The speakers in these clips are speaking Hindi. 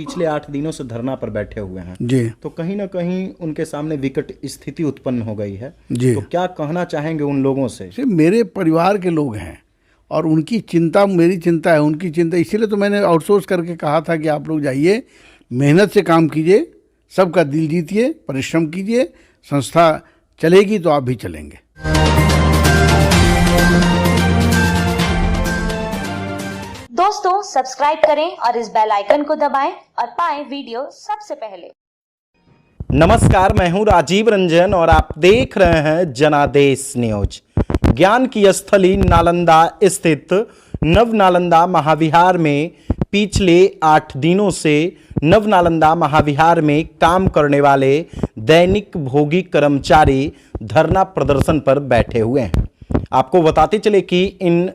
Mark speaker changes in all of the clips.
Speaker 1: पिछले 8 दिनों से धरना पर बैठे हुए हैं
Speaker 2: जी
Speaker 1: तो कहीं ना कहीं उनके सामने विकट स्थिति उत्पन्न हो गई है।
Speaker 2: जी।
Speaker 1: तो क्या कहना चाहेंगे उन लोगों से?
Speaker 2: सिर्फ मेरे परिवार के लोग हैं और उनकी चिंता मेरी चिंता है, उनकी चिंता, इसीलिए तो मैंने आउटसोर्स करके कहा था कि आप लोग जाइए, मेहनत से काम कीजिए, सबका दिल जीतिए, परिश्रम कीजिए, संस्था चलेगी तो आप भी चलेंगे।
Speaker 3: दोस्तों सब्सक्राइब करें और इस बेल आइकन को दबाएं और पाएं वीडियो सबसे पहले।
Speaker 1: नमस्कार, मैं हूं राजीव रंजन और आप देख रहे हैं जनादेश न्यूज। ज्ञान की स्थली नालंदा स्थित नव नालंदा महाविहार में पिछले 8 दिनों से नव नालंदा महाविहार में काम करने वाले दैनिक भोगी कर्मचारी धरना प्रदर्शन पर बैठे हुए हैं। आपको बताते चले कि इन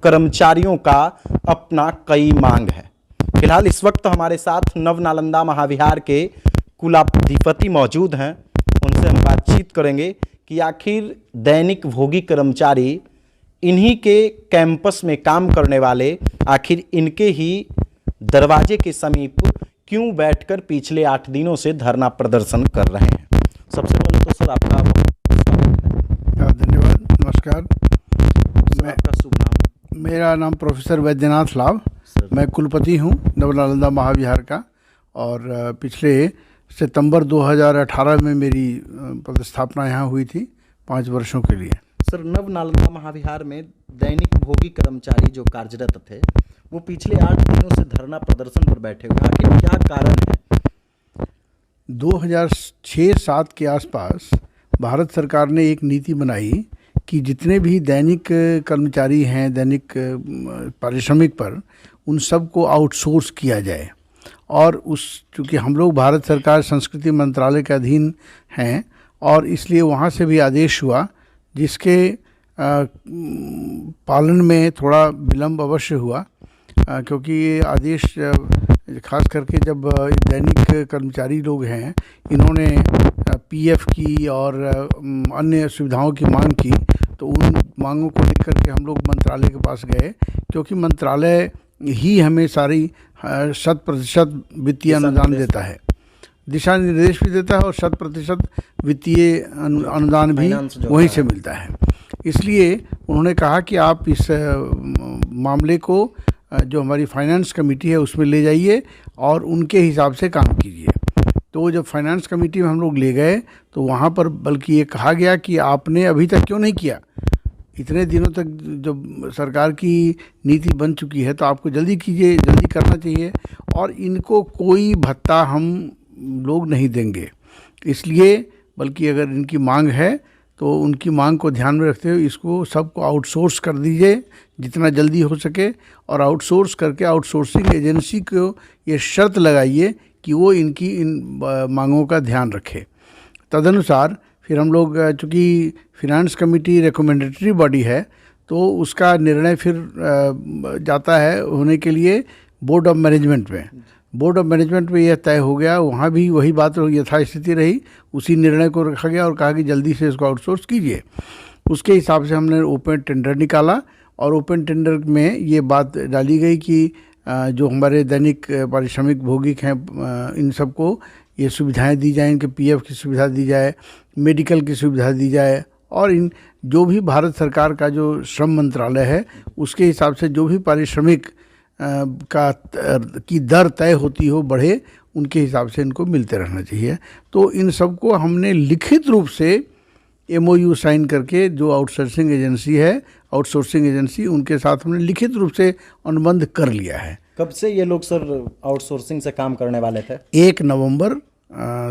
Speaker 1: कर्मचारियों का अपना कई मांग है। फिलहाल इस वक्त हमारे साथ नव नालंदा महाविहार के कुलाधिपति मौजूद हैं, उनसे हम बातचीत करेंगे कि आखिर दैनिक भोगी कर्मचारी इन्हीं के कैंपस में काम करने वाले आखिर इनके ही दरवाजे के समीप क्यों बैठकर पिछले 8 दिनों से धरना प्रदर्शन कर रहे हैं। सबसे पहले तो सर आपका
Speaker 2: धन्यवाद, नमस्कार।
Speaker 1: आपका शुभ नाम?
Speaker 2: मेरा नाम प्रोफेसर वैद्यनाथ लाभ, मैं कुलपति हूँ नव नालंदा महाविहार का और पिछले सितंबर 2018 में मेरी पदस्थापना यहाँ हुई थी 5 वर्षों के लिए।
Speaker 1: सर, नव नालंदा महाविहार में दैनिक भोगी कर्मचारी जो कार्यरत थे वो पिछले 8 दिनों से धरना प्रदर्शन पर बैठे हुए, आखिर क्या कारण है?
Speaker 2: 2006-07 के आसपास भारत सरकार ने एक नीति बनाई कि जितने भी दैनिक कर्मचारी हैं, दैनिक पारिश्रमिक पर, उन सब को आउटसोर्स किया जाए। और चूँकि हम लोग भारत सरकार संस्कृति मंत्रालय के अधीन हैं और इसलिए वहाँ से भी आदेश हुआ, जिसके पालन में थोड़ा विलम्ब अवश्य हुआ, क्योंकि ये आदेश खास करके जब दैनिक कर्मचारी लोग हैं, इन्होंने पीएफ की और अन्य सुविधाओं की मांग की, तो उन मांगों को लेकर के हम लोग मंत्रालय के पास गए, क्योंकि मंत्रालय ही हमें सारी 100% वित्तीय अनुदान देता है, दिशा निर्देश भी देता है और 100% वित्तीय अनुदान भी वहीं से मिलता है। इसलिए उन्होंने कहा कि आप इस मामले को जो हमारी फाइनेंस कमेटी है उसमें ले जाइए और उनके हिसाब से काम कीजिए। तो जब फाइनेंस कमेटी में हम लोग ले गए तो वहाँ पर बल्कि ये कहा गया कि आपने अभी तक क्यों नहीं किया, इतने दिनों तक जब सरकार की नीति बन चुकी है तो आपको जल्दी कीजिए, जल्दी करना चाहिए, और इनको कोई भत्ता हम लोग नहीं देंगे। इसलिए बल्कि अगर इनकी मांग है तो उनकी मांग को ध्यान में रखते हुए इसको सबको आउटसोर्स कर दीजिए जितना जल्दी हो सके, और आउटसोर्स करके आउटसोर्सिंग एजेंसी को ये शर्त लगाइए कि वो इनकी इन मांगों का ध्यान रखे। तदनुसार फिर हम लोग, चूँकि फिनांस कमेटी रिकमेंडेटरी बॉडी है, तो उसका निर्णय फिर जाता है होने के लिए बोर्ड ऑफ मैनेजमेंट में। बोर्ड ऑफ मैनेजमेंट में यह तय हो गया, वहाँ भी वही बात यथास्थिति रही, उसी निर्णय को रखा गया और कहा कि जल्दी से इसको आउटसोर्स कीजिए। उसके हिसाब से हमने ओपन टेंडर निकाला और ओपन टेंडर में ये बात डाली गई कि जो हमारे दैनिक पारिश्रमिक भोगिक हैं, इन सबको ये सुविधाएं दी जाएं, इनके पीएफ की सुविधा दी जाए, मेडिकल की सुविधा दी जाए, और इन जो भी भारत सरकार का जो श्रम मंत्रालय है उसके हिसाब से जो भी पारिश्रमिक की दर तय होती हो बढ़े, उनके हिसाब से इनको मिलते रहना चाहिए। तो इन सबको हमने लिखित रूप से MOU साइन करके, जो आउटसोर्सिंग एजेंसी है, आउटसोर्सिंग एजेंसी, उनके साथ हमने लिखित रूप से अनुबंध कर लिया है।
Speaker 1: कब से ये लोग सर आउटसोर्सिंग से काम करने वाले थे?
Speaker 2: 1 नवंबर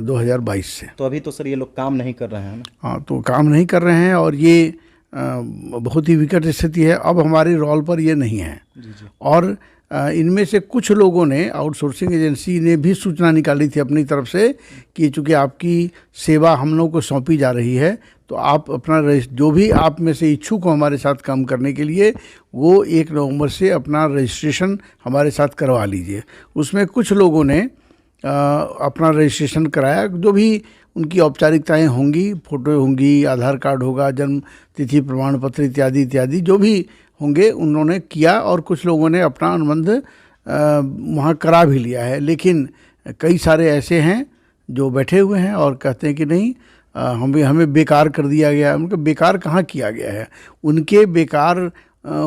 Speaker 2: 2022 से।
Speaker 1: तो अभी तो सर ये लोग काम नहीं कर रहे हैं ना?
Speaker 2: हाँ, तो काम नहीं कर रहे हैं और ये बहुत ही विकट स्थिति है। अब हमारे रोल पर ये नहीं है।
Speaker 1: जी।
Speaker 2: और इनमें से कुछ लोगों ने, आउटसोर्सिंग एजेंसी ने भी सूचना निकाली थी अपनी तरफ से कि चूँकि आपकी सेवा हम लोगों को सौंपी जा रही है, तो आप अपना जो भी आप में से इच्छुक हो हमारे साथ काम करने के लिए, वो 1 नवंबर से अपना रजिस्ट्रेशन हमारे साथ करवा लीजिए। उसमें कुछ लोगों ने अपना रजिस्ट्रेशन कराया, जो भी उनकी औपचारिकताएं होंगी, फ़ोटो होंगी, आधार कार्ड होगा, जन्म तिथि प्रमाण पत्र इत्यादि इत्यादि जो भी होंगे उन्होंने किया, और कुछ लोगों ने अपना अनुबंध वहाँ करा भी लिया है, लेकिन कई सारे ऐसे हैं जो बैठे हुए हैं और कहते हैं कि नहीं, हमें बेकार कर दिया गया। उनको बेकार कहाँ किया गया है? उनके बेकार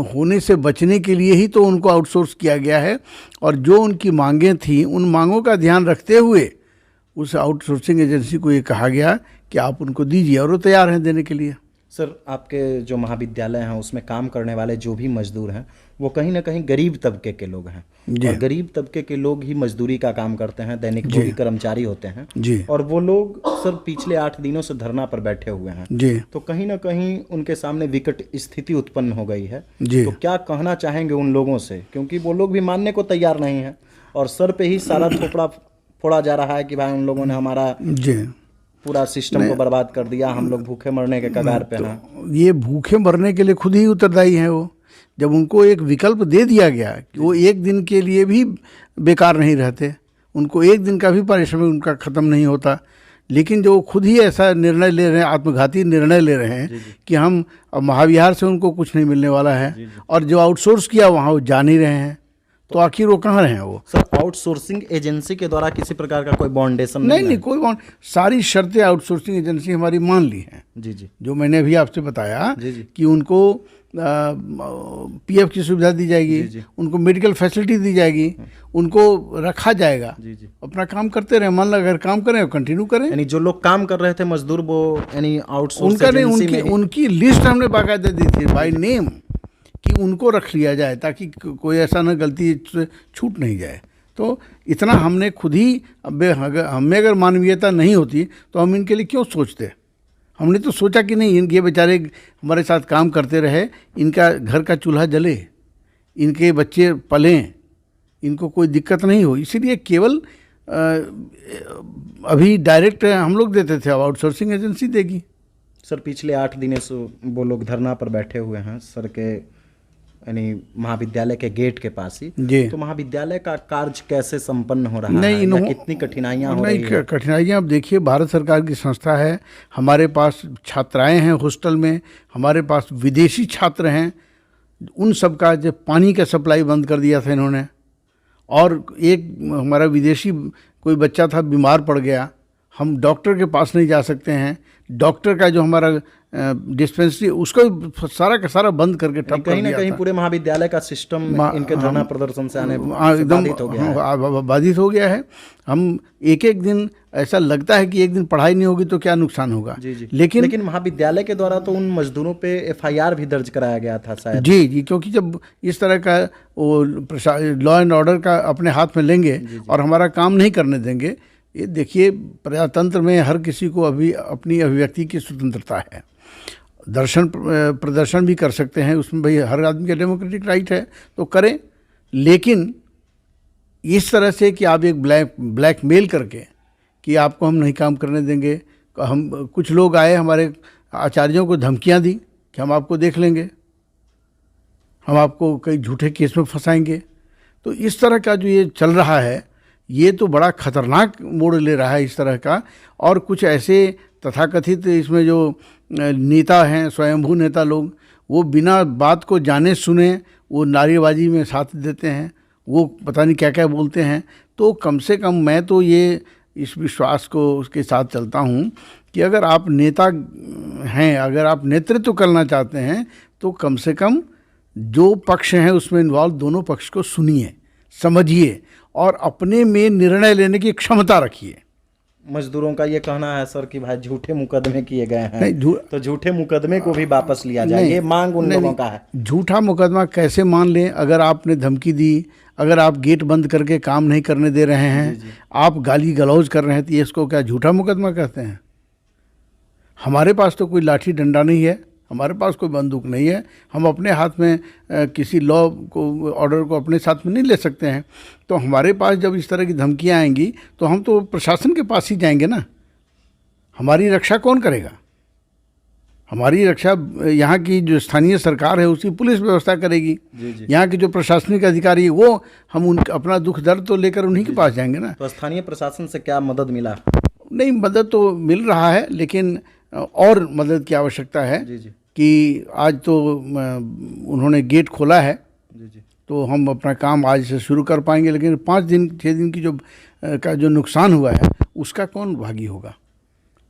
Speaker 2: होने से बचने के लिए ही तो उनको आउटसोर्स किया गया है, और जो उनकी मांगें थी उन मांगों का ध्यान रखते हुए उस आउटसोर्सिंग एजेंसी को ये कहा गया कि आप उनको दीजिए, और वो तैयार हैं देने के लिए।
Speaker 1: सर, आपके जो महाविद्यालय हैं उसमें काम करने वाले जो भी मजदूर हैं वो कहीं ना कहीं गरीब तबके के लोग हैं, और गरीब तबके के लोग ही मजदूरी का काम करते हैं, दैनिक जो भी कर्मचारी होते हैं
Speaker 2: जी,
Speaker 1: और वो लोग सर पिछले 8 दिनों से धरना पर बैठे हुए हैं
Speaker 2: जी,
Speaker 1: तो कहीं ना कहीं उनके सामने विकट स्थिति उत्पन्न हो गई है।
Speaker 2: जी।
Speaker 1: तो क्या कहना चाहेंगे उन लोगों से, क्योंकि वो लोग भी मानने को तैयार नहीं है और सर पे ही सारा थोपड़ा फोड़ा जा रहा है कि भाई उन लोगों ने हमारा
Speaker 2: जी
Speaker 1: पूरा सिस्टम को बर्बाद कर दिया, हम लोग भूखे मरने के कगार पे हैं।
Speaker 2: ये भूखे मरने के लिए खुद ही उत्तरदायी हैं वो। जब उनको एक विकल्प दे दिया गया कि वो एक दिन के लिए भी बेकार नहीं रहते, उनको एक दिन का भी पारिश्रमिक उनका ख़त्म नहीं होता, लेकिन जो खुद ही ऐसा निर्णय ले रहे हैं, आत्मघाती निर्णय ले रहे हैं कि हम अब महाविहार से उनको कुछ नहीं मिलने वाला है, और जो आउटसोर्स किया वहाँ वो जा नहीं रहे हैं, तो आखिर वो कहाँ रहे हैं वो?
Speaker 1: सर, आउटसोर्सिंग एजेंसी के द्वारा किसी प्रकार का कोई बाउंडेशन
Speaker 2: नहीं, कोई बॉन्ड, सारी शर्तें आउटसोर्सिंग एजेंसी हमारी मान ली हैं।
Speaker 1: जी,
Speaker 2: जो मैंने अभी आपसे बताया
Speaker 1: जी।
Speaker 2: कि उनको पीएफ की सुविधा दी जाएगी, उनको मेडिकल फैसिलिटी दी जाएगी, उनको रखा जाएगा,
Speaker 1: जी।
Speaker 2: अपना काम करते रहे। मान लो अगर काम करें कंटिन्यू करें।
Speaker 1: यानी जो लोग काम कर रहे थे मजदूर, वो यानी आउटसोर्स
Speaker 2: उनका नहीं,
Speaker 1: एजेंसी में
Speaker 2: उनकी लिस्ट हमने बाकायदा दी थी बाय नेम कि उनको रख लिया जाए ताकि कोई ऐसा ना गलती से छूट नहीं जाए। तो इतना हमने खुद ही, हमें अगर मानवीयता नहीं होती तो हम इनके लिए क्यों सोचते? हमने तो सोचा कि नहीं, इनके बेचारे हमारे साथ काम करते रहे, इनका घर का चूल्हा जले, इनके बच्चे पलें, इनको कोई दिक्कत नहीं हो, इसीलिए केवल अभी डायरेक्ट हम लोग देते थे, अब आउटसोर्सिंग एजेंसी देगी।
Speaker 1: सर, पिछले 8 दिनों से वो लोग धरना पर बैठे हुए हैं सर के यानी महाविद्यालय के गेट के पास ही।
Speaker 2: जी।
Speaker 1: तो महाविद्यालय का कार्य कैसे संपन्न हो रहा
Speaker 2: नहीं,
Speaker 1: है या कितनी कठिनाइयाँ हो रही है?
Speaker 2: कठिनाइयाँ अब देखिए, भारत सरकार की संस्था है, हमारे पास छात्राएं हैं हॉस्टल में, हमारे पास विदेशी छात्र हैं, उन सब का जब पानी का सप्लाई बंद कर दिया था इन्होंने, और एक हमारा विदेशी कोई बच्चा था बीमार पड़ गया, हम डॉक्टर के पास नहीं जा सकते हैं, डॉक्टर का जो हमारा डिस्पेंसरी उसको सारा का सारा बंद करके ठप कर
Speaker 1: कहीं ना
Speaker 2: दिया
Speaker 1: कहीं
Speaker 2: था।
Speaker 1: पूरे महाविद्यालय का सिस्टम इनके धरना प्रदर्शन से आने
Speaker 2: एकदम
Speaker 1: बाधित हो गया है।
Speaker 2: बाधित हो गया है। हम एक दिन ऐसा लगता है कि एक दिन पढ़ाई नहीं होगी तो क्या नुकसान होगा।
Speaker 1: जी।
Speaker 2: लेकिन
Speaker 1: महाविद्यालय के द्वारा तो उन मजदूरों पे FIR भी दर्ज कराया गया था शायद।
Speaker 2: जी, क्योंकि जब इस तरह का वो लॉ एंड ऑर्डर का अपने हाथ में लेंगे और हमारा काम नहीं करने देंगे, ये देखिए प्रजातंत्र में हर किसी को अभी अपनी अभिव्यक्ति की स्वतंत्रता है, प्रदर्शन भी कर सकते हैं, उसमें भाई हर आदमी का डेमोक्रेटिक राइट है, तो करें, लेकिन इस तरह से कि आप एक ब्लैकमेल करके कि आपको हम नहीं काम करने देंगे। हम कुछ लोग आए, हमारे आचार्यों को धमकियां दी कि हम आपको देख लेंगे, हम आपको कई झूठे केस में फंसाएंगे। तो इस तरह का जो ये चल रहा है, ये तो बड़ा खतरनाक मोड़ ले रहा है इस तरह का। और कुछ ऐसे तथाकथित इसमें जो नेता हैं, स्वयंभू नेता लोग, वो बिना बात को जाने सुने वो नारेबाजी में साथ देते हैं, वो पता नहीं क्या क्या बोलते हैं। तो कम से कम मैं तो ये इस विश्वास को उसके साथ चलता हूँ कि अगर आप नेता हैं, अगर आप नेतृत्व करना चाहते हैं, तो कम से कम जो पक्ष हैं उसमें इन्वॉल्व दोनों पक्ष को सुनिए, समझिए और अपने में निर्णय लेने की क्षमता रखिए।
Speaker 1: मजदूरों का ये कहना है सर कि भाई झूठे मुकदमे किए गए हैं, तो झूठे मुकदमे को भी वापस लिया जाए, ये मांग उन लोगों का है।
Speaker 2: झूठा मुकदमा कैसे मान लें? अगर आपने धमकी दी, अगर आप गेट बंद करके काम नहीं करने दे रहे हैं, आप गाली गलौज कर रहे हैं, तो ये इसको क्या झूठा मुकदमा कहते हैं? हमारे पास तो कोई लाठी डंडा नहीं है, हमारे पास कोई बंदूक नहीं है, हम अपने हाथ में किसी लॉ को, ऑर्डर को अपने साथ में नहीं ले सकते हैं। तो हमारे पास जब इस तरह की धमकियां आएंगी तो हम तो प्रशासन के पास ही जाएंगे ना। हमारी रक्षा कौन करेगा? हमारी रक्षा यहाँ की जो स्थानीय सरकार है उसकी पुलिस व्यवस्था करेगी। यहाँ के जो प्रशासनिक अधिकारी है वो, हम उन अपना दुख दर्द तो लेकर उन्हीं के पास जाएंगे ना।
Speaker 1: तो स्थानीय प्रशासन से क्या मदद मिला?
Speaker 2: नहीं, मदद तो मिल रहा है, लेकिन और मदद की आवश्यकता है। कि आज तो उन्होंने गेट खोला है, तो हम अपना काम आज से शुरू कर पाएंगे, लेकिन 5 दिन 6 दिन की जो नुकसान हुआ है उसका कौन भागी होगा?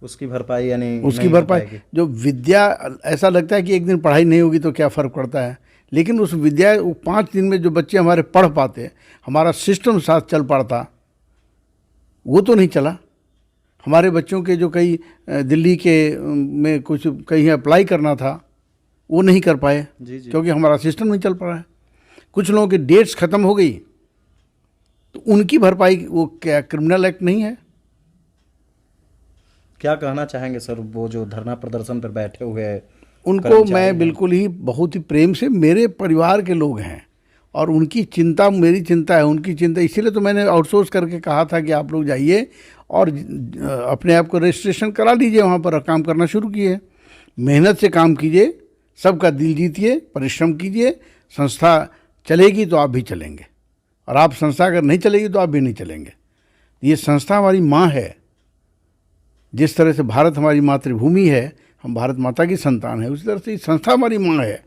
Speaker 1: उसकी भरपाई यानी
Speaker 2: उसकी
Speaker 1: नहीं हो
Speaker 2: भरपाई
Speaker 1: पाएगी।
Speaker 2: जो विद्या, ऐसा लगता है कि एक दिन पढ़ाई नहीं होगी तो क्या फ़र्क पड़ता है, लेकिन उस विद्या वो 5 दिन में जो बच्चे हमारे पढ़ पाते, हमारा सिस्टम साथ चल पाता, वो तो नहीं चला। हमारे बच्चों के जो कई दिल्ली के में कुछ कहीं अप्लाई करना था वो नहीं कर पाए,
Speaker 1: जी जी।
Speaker 2: क्योंकि हमारा सिस्टम नहीं चल पा रहा है। कुछ लोगों की डेट्स ख़त्म हो गई तो उनकी भरपाई, वो क्या क्रिमिनल एक्ट नहीं है?
Speaker 1: क्या कहना चाहेंगे सर, वो जो धरना प्रदर्शन पर बैठे हुए हैं
Speaker 2: उनको
Speaker 1: कर्मचारी
Speaker 2: मैं
Speaker 1: हैं?
Speaker 2: बिल्कुल ही बहुत ही प्रेम से, मेरे परिवार के लोग हैं और उनकी चिंता मेरी चिंता है, उनकी चिंता, इसीलिए तो मैंने आउटसोर्स करके कहा था कि आप लोग जाइए और अपने आप को रजिस्ट्रेशन करा लीजिए, वहाँ पर काम करना शुरू किए, मेहनत से काम कीजिए, सबका दिल जीतिए, परिश्रम कीजिए, संस्था चलेगी तो आप भी चलेंगे, और आप संस्था अगर नहीं चलेगी तो आप भी नहीं चलेंगे। ये संस्था हमारी माँ है। जिस तरह से भारत हमारी मातृभूमि है, हम भारत माता की संतान है, उसी तरह से ये संस्था हमारी माँ है,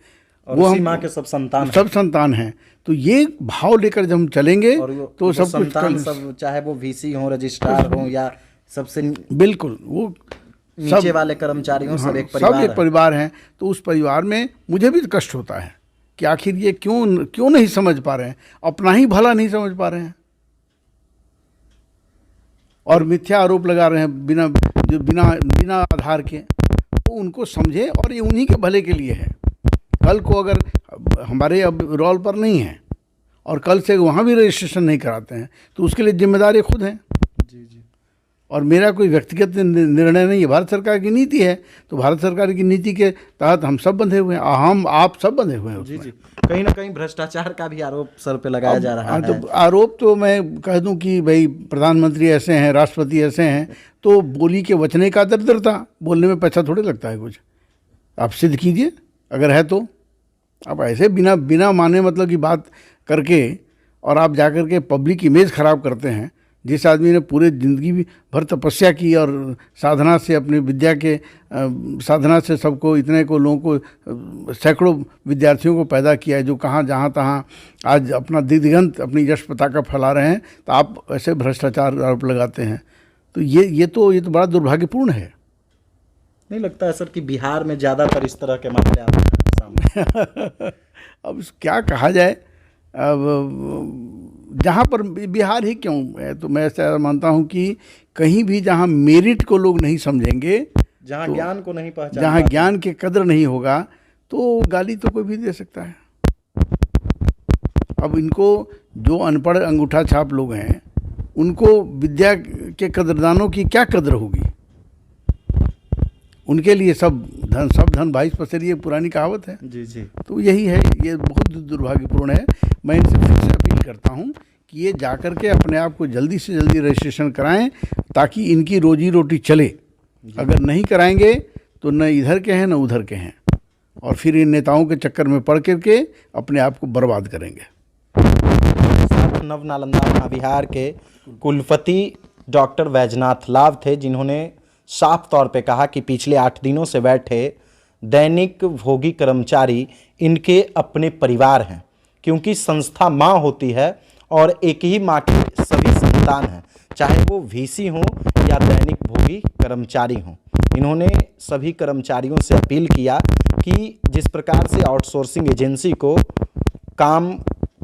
Speaker 1: और उसी माँ के सब संतान हैं।
Speaker 2: सब संतान हैं। तो ये भाव लेकर जब हम चलेंगे
Speaker 1: और
Speaker 2: तो
Speaker 1: वो
Speaker 2: सब कुछ
Speaker 1: संतान सब, चाहे वो वीसी हो, रजिस्ट्रार हो, या सबसे
Speaker 2: बिल्कुल वो
Speaker 1: नीचे वाले कर्मचारी हो, सब एक परिवार
Speaker 2: सब एक
Speaker 1: है।
Speaker 2: परिवार हैं। तो उस परिवार में मुझे भी कष्ट होता है कि आखिर ये क्यों नहीं समझ पा रहे हैं, अपना ही भला नहीं समझ पा रहे हैं और मिथ्या आरोप लगा रहे हैं बिना आधार के। तो उनको समझे, और ये उन्हीं के भले के लिए है। कल को अगर हमारे अब रोल पर नहीं है और कल से वहाँ भी रजिस्ट्रेशन नहीं कराते हैं तो उसके लिए जिम्मेदार ये खुद हैं।
Speaker 1: जी जी।
Speaker 2: और मेरा कोई व्यक्तिगत निर्णय नहीं है, भारत सरकार की नीति है। तो भारत सरकार की नीति के तहत हम सब बंधे हुए हैं, हम आप सब बंधे हुए हैं
Speaker 1: जी
Speaker 2: उसमें।
Speaker 1: जी। कहीं ना कहीं भ्रष्टाचार का भी आरोप सर पे लगाया जा रहा है।
Speaker 2: तो आरोप तो मैं कह दूं कि भाई प्रधानमंत्री ऐसे हैं, राष्ट्रपति ऐसे हैं, तो बोली के वचने का दरदरता, बोलने में पैसा थोड़े लगता है कुछ। आप सिद्ध कीजिए अगर है तो। आप ऐसे बिना माने मतलब की बात करके और आप जाकर के पब्लिक इमेज ख़राब करते हैं। जिस आदमी ने पूरे ज़िंदगी भर तपस्या की और साधना से, अपनी विद्या के साधना से सबको, इतने को लोगों को, सैकड़ों विद्यार्थियों को पैदा किया है, जो कहाँ जहाँ तहाँ आज अपना दिगंत अपनी यश पताका फैला रहे हैं, तो आप ऐसे भ्रष्टाचार आरोप लगाते हैं। तो ये तो बड़ा दुर्भाग्यपूर्ण है।
Speaker 1: नहीं लगता है सर कि बिहार में ज़्यादातर इस तरह के मामले आते हैं सामने?
Speaker 2: अब क्या कहा जाए, अब जहाँ पर बिहार ही क्यों है, तो मैं ऐसा मानता हूँ कि कहीं भी जहाँ मेरिट को लोग नहीं समझेंगे,
Speaker 1: जहाँ ज्ञान को नहीं पहचान,
Speaker 2: जहाँ ज्ञान की कदर नहीं होगा, तो गाली तो कोई भी दे सकता है। अब इनको जो अनपढ़ अंगूठा छाप लोग हैं, उनको विद्या के कदरदानों की क्या कदर होगी? उनके लिए सब धन भाई पसरिए, पुरानी कहावत है।
Speaker 1: जी जी।
Speaker 2: तो यही है, ये बहुत दुर्भाग्यपूर्ण है। मैं इनसे फिर से अपील करता हूँ कि ये जाकर के अपने आप को जल्दी से जल्दी रजिस्ट्रेशन कराएं, ताकि इनकी रोजी रोटी चले। अगर नहीं कराएंगे तो न इधर के हैं न उधर के हैं, और फिर इन नेताओं के चक्कर में पड़ करके अपने आप को बर्बाद करेंगे।
Speaker 1: नव नालंदा महाविहार के कुलपति डॉक्टर वैजनाथ लाव थे, जिन्होंने साफ तौर पे कहा कि पिछले 8 दिनों से बैठे दैनिक भोगी कर्मचारी इनके अपने परिवार हैं, क्योंकि संस्था माँ होती है और एक ही माँ की सभी संतान हैं, चाहे वो वीसी हों या दैनिक भोगी कर्मचारी हों। इन्होंने सभी कर्मचारियों से अपील किया कि जिस प्रकार से आउटसोर्सिंग एजेंसी को काम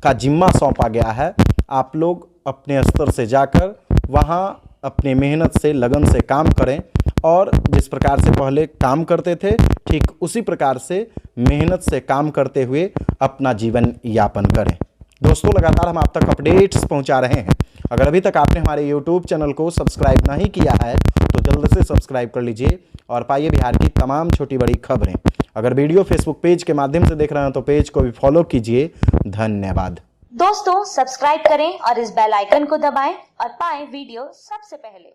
Speaker 1: का जिम्मा सौंपा गया है, आप लोग अपने स्तर से जाकर वहाँ अपने मेहनत से, लगन से काम करें, और जिस प्रकार से पहले काम करते थे ठीक उसी प्रकार से मेहनत से काम करते हुए अपना जीवन यापन करें। दोस्तों, लगातार हम आप तक अपडेट्स पहुंचा रहे हैं। अगर अभी तक आपने हमारे YouTube चैनल को सब्सक्राइब नहीं किया है तो जल्द से सब्सक्राइब कर लीजिए और पाइए बिहार की तमाम छोटी बड़ी खबरें। अगर वीडियो फेसबुक पेज के माध्यम से देख रहे हैं तो पेज को भी फॉलो कीजिए। धन्यवाद।
Speaker 3: दोस्तों, सब्सक्राइब करें और इस बेल आइकन को दबाएं और पाएं वीडियो सबसे पहले।